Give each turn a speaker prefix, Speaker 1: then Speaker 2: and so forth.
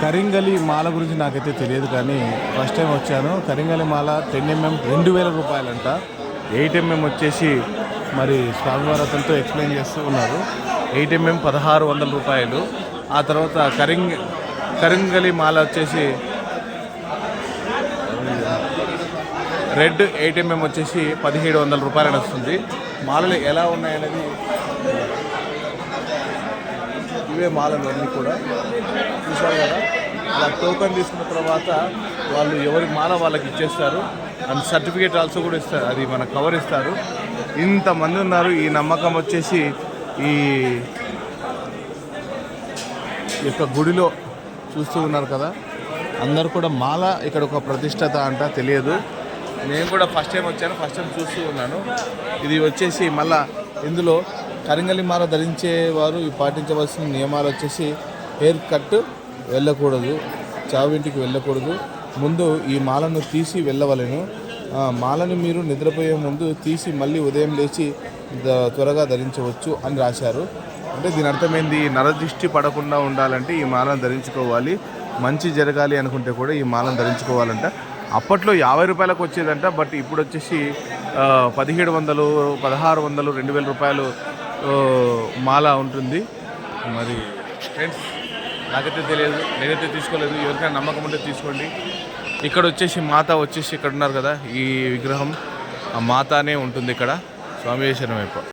Speaker 1: కరింగలి మాల గురించి నాకైతే తెలియదు, కానీ ఫస్ట్ టైం వచ్చాను. కరింగలి మాల 10mm 2000 రూపాయలంట. 8mm వచ్చేసి మరి స్వామివారతంతో ఎక్స్ప్లెయిన్ చేస్తూ ఉన్నారు. 8mm 1600 రూపాయలు. ఆ తర్వాత కరింగలి మాల వచ్చేసి రెడ్ 8mm వచ్చేసి 1700 రూపాయలు వస్తుంది. మాలలు ఎలా ఉన్నాయనేది ఇవే మాలలు అన్నీ కూడా చూసారు కదా. అలా టోకెన్ తీసుకున్న తర్వాత వాళ్ళు ఎవరి మాల వాళ్ళకి ఇచ్చేస్తారు. అండ్ సర్టిఫికేట్ ఆల్సో కూడా ఇస్తారు, అది మన కవర్ ఇస్తారు. ఇంతమంది ఉన్నారు. ఈ నమ్మకం వచ్చేసి ఈ యొక్క గుడిలో చూస్తూ ఉన్నారు కదా. అందరు కూడా మాల ఇక్కడ ఒక ప్రతిష్టత అంట, తెలియదు. నేను కూడా ఫస్ట్ టైం వచ్చాను, ఫస్ట్ టైం చూస్తూ ఉన్నాను. ఇది వచ్చేసి మళ్ళా ఇందులో కరింగలి మాల ధరించే వారు పాటించవలసిన నియమాలు వచ్చేసి హెయిర్ కట్ వెళ్ళకూడదు, చావింటికి వెళ్ళకూడదు, ముందు ఈ మాలను తీసి వెళ్ళవలను. మాలను మీరు నిద్రపోయే ముందు తీసి మళ్ళీ ఉదయం లేచి త్వరగా ధరించవచ్చు అని రాశారు. అంటే దీని అర్థమైంది, నరదృష్టి పడకుండా ఉండాలంటే ఈ మాలను ధరించుకోవాలి. మంచి జరగాలి అనుకుంటే కూడా ఈ మాలను ధరించుకోవాలంట. అప్పట్లో 50 రూపాయలకు వచ్చేదంట, బట్ ఇప్పుడు వచ్చేసి 1700, 1600, 2000 రూపాయలు మాల ఉంటుంది. మరి ఫ్రెండ్స్ నాకైతే తెలియదు, నేనైతే తీసుకోలేదు. ఎవరికైనా నమ్మకం ఉంటే తీసుకోండి. ఇక్కడ వచ్చేసి మాత వచ్చేసి ఇక్కడ ఉన్నారు కదా, ఈ విగ్రహం ఆ మాతానే ఉంటుంది ఇక్కడ. స్వామి శరణమయ్యప్ప.